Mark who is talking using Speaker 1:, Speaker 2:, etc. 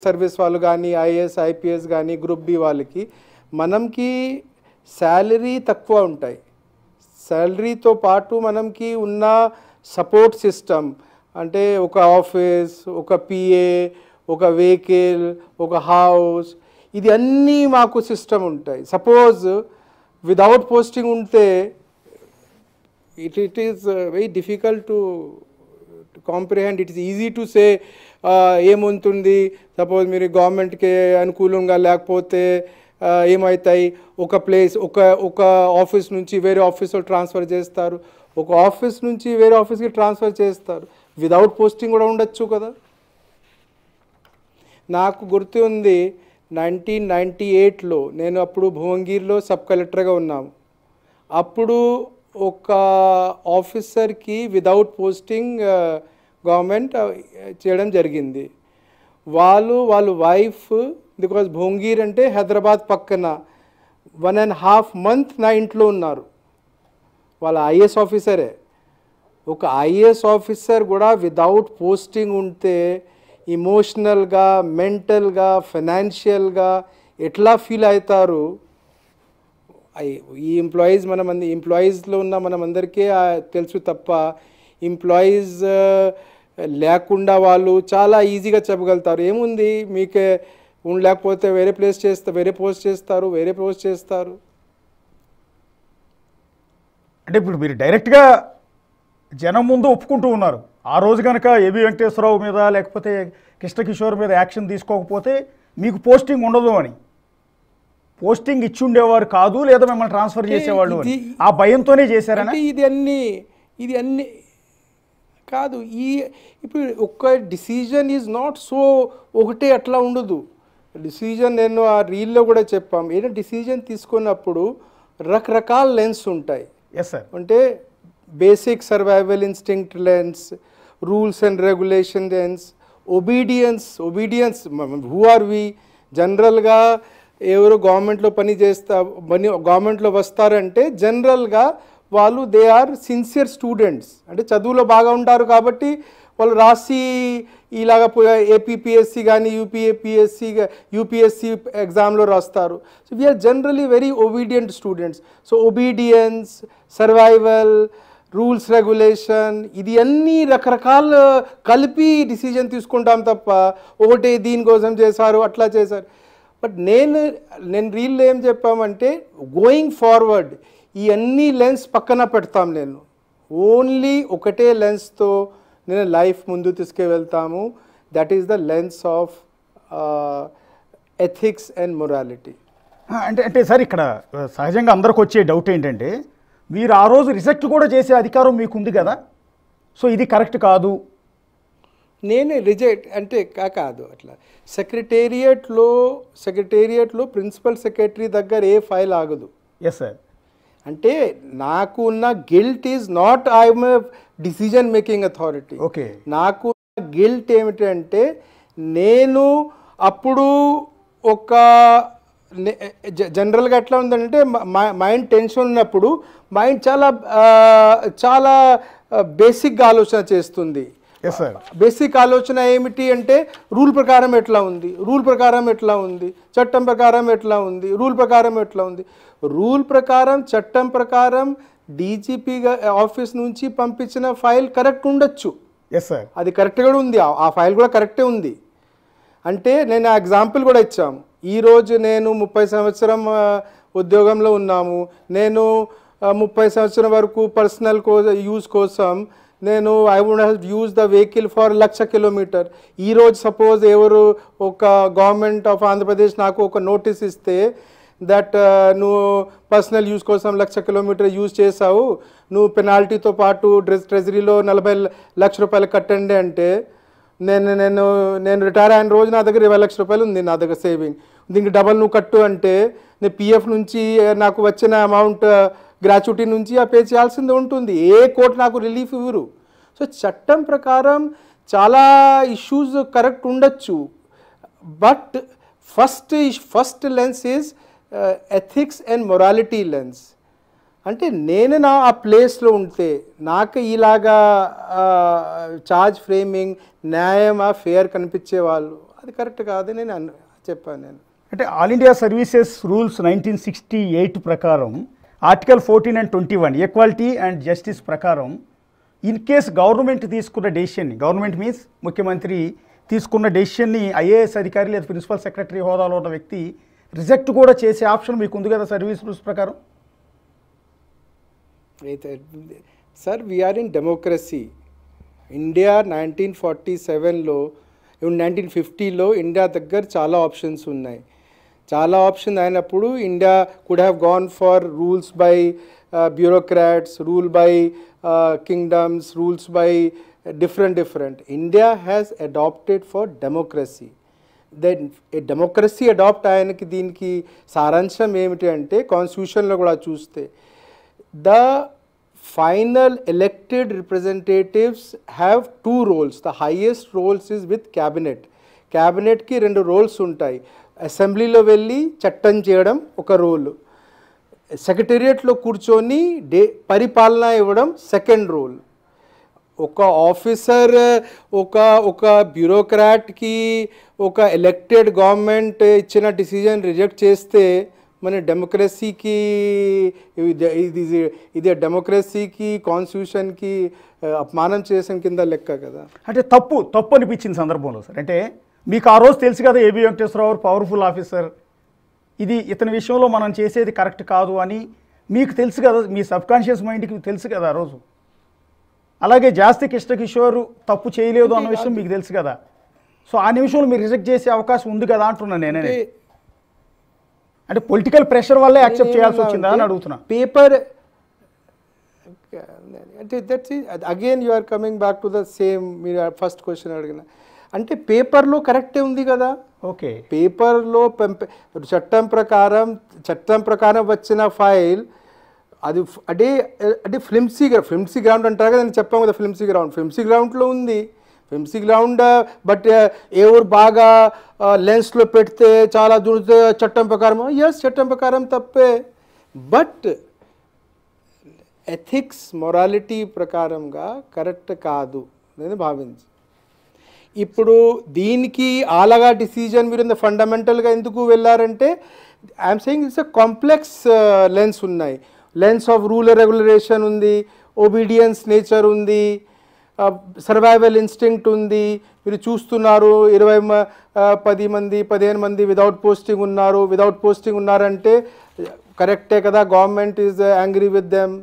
Speaker 1: Service వాళ్ళు కానీ IAS IPS కానీ గ్రూప్ బి వాళ్ళకి మనకి శాలరీ తక్కువ ఉంటాయి. శాలరీతో పాటు మనకి ఉన్న సపోర్ట్ సిస్టమ్ అంటే ఒక ఆఫీస్, ఒక పిఏ, ఒక వెహికల్, ఒక హౌస్, ఇది అన్నీ మాకు సిస్టమ్ ఉంటాయి. సపోజ్ విదౌట్ పోస్టింగ్ ఉంటే it is very difficult to comprehend. It is easy to say ఏముంటుంది, సపోజ్ మీరు గవర్నమెంట్కి అనుకూలంగా లేకపోతే ఏమవుతాయి, ఒక ప్లేస్ ఒక ఆఫీస్ నుంచి వేరే ఆఫీస్లో ట్రాన్స్ఫర్ చేస్తారు, ఒక ఆఫీస్ నుంచి వేరే ఆఫీస్కి ట్రాన్స్ఫర్ చేస్తారు. విదౌట్ పోస్టింగ్ కూడా ఉండొచ్చు కదా. నాకు గుర్తు ఉంది 1998లో నేను అప్పుడు భువనగిరిలో సబ్ కలెక్టర్గా ఉన్నాము. అప్పుడు ఒక ఆఫీసర్కి విదౌట్ పోస్టింగ్ గవర్నమెంట్ చేయడం జరిగింది. వాళ్ళ వైఫ్, బికాజ్ భువనగిరి అంటే హైదరాబాద్ పక్కన, 1.5 months నా ఇంట్లో ఉన్నారు. వాళ్ళ ఐఏఎస్ ఆఫీసరే. ఒక ఐఏఎస్ ఆఫీసర్ కూడా విదౌట్ పోస్టింగ్ ఉంటే ఇమోషనల్గా, మెంటల్గా, ఫైనాన్షియల్గా ఎట్లా ఫీల్ అవుతారు. ఈ ఎంప్లాయీస్ ఎంప్లాయీస్లో ఉన్న మనమందరికీ తెలుసు తప్ప ఎంప్లాయీస్ లేకుండా వాళ్ళు చాలా ఈజీగా చెప్పగలుగుతారు, ఏముంది మీకే లేకపోతే వేరే పోస్ట్ చేస్తారు.
Speaker 2: అంటే ఇప్పుడు మీరు డైరెక్ట్గా జనం ముందు ఒప్పుకుంటూ ఉన్నారు, ఆ రోజు కనుక ఏబి వెంకటేశ్వరరావు మీద లేకపోతే కృష్ణకిషోర్ మీద యాక్షన్ తీసుకోకపోతే మీకు పోస్టింగ్ ఉండదు అని. పోస్టింగ్ ఇచ్చి ఉండేవారు కాదు, లేదా మిమ్మల్ని ట్రాన్స్ఫర్ చేసేవాళ్ళు ఆ భయంతోనే చేశారని.
Speaker 1: ఇది అన్ని కాదు. ఇప్పుడు ఒక్క డిసిజన్ ఈజ్ నాట్ సో ఒకటే అట్లా ఉండదు. డిసిజన్ నేను ఆ రీల్లో కూడా చెప్పాం, ఏదైనా డిసిజన్ తీసుకున్నప్పుడు రకరకాల లెన్స్ ఉంటాయి.
Speaker 2: Yes sir.
Speaker 1: అంటే basic survival instinct lens, rules and regulation lens, obedience. Who are we? జనరల్గా ఎవరు గవర్నమెంట్లో వస్తారంటే జనరల్గా వాళ్ళు దే ఆర్ సిన్సియర్ స్టూడెంట్స్, అంటే చదువులో బాగా ఉంటారు కాబట్టి వాళ్ళు రాసి ఇలాగ ఏపీపీఎస్సి కానీ యూపీఎస్సి ఎగ్జామ్లో రాస్తారు. So we are generally very obedient students. So obedience, survival, rules regulation, ఇది అన్నీ రకరకాల కలిపి డిసిజన్ తీసుకుంటాం తప్ప ఒకటే దీనికోసం చేశారు అట్లా చేశారు. బట్ నేను రీల్లో ఏం చెప్పామంటే గోయింగ్ ఫార్వర్డ్ ఈ అన్ని లెన్స్ పక్కన పెడతాం. నేను ఓన్లీ ఒకటే లెన్స్తో నేను లైఫ్ ముందు తీసుకువెళ్తాము. That is the lens of ethics and morality.
Speaker 2: అంటే సార్ ఇక్కడ సహజంగా అందరికి వచ్చే డౌట్ ఏంటంటే, మీరు ఆ రోజు రిజెక్ట్ కూడా చేసే అధికారం మీకు ఉంది కదా, సో ఇది కరెక్ట్ కాదు.
Speaker 1: నేను రిజెక్ట్ అంటే కాదు అట్లా. సెక్రటేరియట్లో ప్రిన్సిపల్ సెక్రటరీ దగ్గర ఏ ఫైల్ ఆగదు.
Speaker 2: Yes sir.
Speaker 1: అంటే నాకు ఉన్న guilt is not I'm decision making authority.
Speaker 2: Okay. నాకు
Speaker 1: గిల్ట్ ఏమిటంటే నేను అప్పుడు ఒక జనరల్గా ఎట్లా ఉందంటే మైండ్ టెన్షన్ ఉన్నప్పుడు మైండ్ చాలా బేసిక్గా ఆలోచన చేస్తుంది. బేసిక్ ఆలోచన ఏమిటి అంటే రూల్ ప్రకారం ఎట్లా ఉంది, చట్టం ప్రకారం ఎట్లా ఉంది, రూల్ ప్రకారం చట్టం ప్రకారం డీజీపీ ఆఫీస్ నుంచి పంపించిన ఫైల్ కరెక్ట్ ఉండొచ్చు. అది కరెక్ట్గా ఉంది, ఆ ఫైల్ కూడా కరెక్టే ఉంది. అంటే నేను ఆ ఎగ్జాంపుల్ కూడా ఇచ్చాము. ఈరోజు నేను 30 సంవత్సరం ఉద్యోగంలో ఉన్నాము. నేను 30 సంవత్సరం వరకు పర్సనల్ యూజ్ కోసం నేను I would have use the vehicle for 1,00,000 kilometer. ఈరోజు సపోజ్ ఎవరు ఒక గవర్నమెంట్ ఆఫ్ ఆంధ్రప్రదేశ్ నాకు ఒక నోటీస్ ఇస్తే దట్ నువ్వు పర్సనల్ యూజ్ కోసం 1,00,000 kilometer యూజ్ చేసావు, నువ్వు పెనాల్టీతో పాటు ట్రెజరీలో 40 లక్షల రూపాయలు కట్టండి అంటే నేను రిటైర్ అయిన రోజు నా దగ్గర 20 లక్షల రూపాయలు ఉంది, నా దగ్గర సేవింగ్. దీనికి డబల్ నువ్వు కట్టు అంటే నేను పిఎఫ్ నుంచి నాకు వచ్చిన అమౌంట్ గ్రాట్యుటీ నుంచి ఆ పే చేయాల్సింది ఉంటుంది. ఏ కోర్టు నాకు రిలీఫ్ ఇవ్వరు. సో చట్టం ప్రకారం చాలా ఇష్యూస్ కరెక్ట్ ఉండొచ్చు. But first lens is ethics and morality lens. అంటే నేను ఆ ప్లేస్లో ఉంటే నాకు ఇలాగా చార్జ్ ఫ్రేమింగ్ న్యాయం ఫేర్ కనిపించే వాళ్ళు అది కరెక్ట్ కాదని నేను చెప్పాను నేను.
Speaker 2: అంటే ఆల్ ఇండియా సర్వీసెస్ రూల్స్ 1968 ప్రకారం article 14 and 21 equality and justice ప్రకారం ఇన్ కేస్ గవర్నమెంట్ తీసుకున్న డెసిషన్ని, గవర్నమెంట్ మీన్స్ ముఖ్యమంత్రి తీసుకున్న డెసిషన్ని ఐఏఎస్ అధికారి లేదా ప్రిన్సిపల్ సెక్రటరీ హోదాలో ఉన్న వ్యక్తి రిజెక్ట్ కూడా చేసే ఆప్షన్ మీకు ఉంది కదా సర్వీస్ రూల్స్ ప్రకారం.
Speaker 1: అయితే sir we are in democracy. India 1947లో 1950లో ఇండియా దగ్గర చాలా ఆప్షన్స్ ఉన్నాయి. చాలా ఆప్షన్ అయినప్పుడు India could have gone for rules by bureaucrats, rule by kingdoms, rules by different. India has adopted for democracy. Then a democracy adopt ayaniki deeniki saransham emiti ante constitution lo kuda chuste the final elected representatives have two roles. The highest roles is with cabinet ki rendu roles untayi. Assembly lo velli chattam cheyadam oka role, secretariat lo kurchoni paripalana ivvadam second role. ఒక officer ఒక బ్యూరోక్రాట్కి ఒక elected government ఇచ్చిన decision reject చేస్తే మన డెమోక్రసీకి ఇది డెమోక్రసీకి కాన్స్టిట్యూషన్కి అపమానం చేసిన కింద లెక్క కదా.
Speaker 2: అంటే తప్పు అనిపించింది సందర్భంలో సార్. అంటే మీకు ఆ రోజు తెలుసు కదా ఏబి వెంకటేశ్వరరావు పవర్ఫుల్ ఆఫీసర్, ఇది ఇతని విషయంలో మనం చేసేది కరెక్ట్ కాదు అని మీకు తెలుసు కదా, మీ సబ్కాన్షియస్ మైండ్కి తెలుసు కదా ఆ రోజు. అలాగే జాస్తి కృష్ణకిషోర్ తప్పు చేయలేదు అన్న విషయం మీకు తెలుసు కదా. సో ఆ నిమిషంలో మీరు రిజెక్ట్ చేసే అవకాశం ఉంది కదా అంటున్నాను నేనే. అంటే పొలిటికల్ ప్రెషర్ వల్లే యాక్సెప్ట్ చేయాల్సి వచ్చిందా అని అడుగుతున్నా.
Speaker 1: పేపర్ అంటే that's again you are coming back to the same మీరు ఫస్ట్ క్వశ్చన్ అడిగిన. అంటే పేపర్లో కరెక్టే ఉంది కదా.
Speaker 2: ఓకే,
Speaker 1: పేపర్లో చట్టం ప్రకారం వచ్చిన ఫైల్ అది అంటే ఫ్లిమ్సీ గ్రౌండ్ అంటారు కదా, నేను చెప్పాము కదా ఫ్లిమ్సీ గ్రౌండ్లో ఉంది. ఫ్లిమ్సీ గ్రౌండ్ బట్ ఎవరు బాగా లెన్స్లో పెడితే చాలా దూరితే చట్టం ప్రకారం చట్టం ప్రకారం తప్పే. బట్ ఎథిక్స్ మొరాలిటీ ప్రకారంగా కరెక్ట్ కాదు నేను భావించి. ఇప్పుడు దీనికి ఆలగా డిసిజన్ మీరు ఫండమెంటల్గా ఎందుకు వెళ్ళారంటే I'm saying it's a complex lens ఉన్నాయి. లెన్స్ ఆఫ్ రూల్ రెగ్యులేషన్ ఉంది, ఒబీడియన్స్ నేచర్ ఉంది, సర్వైవల్ ఇన్స్టింక్ట్ ఉంది. మీరు చూస్తున్నారు 15 మంది వితౌట్ పోస్టింగ్ ఉన్నారంటే కరెక్టే కదా, government is angry with them.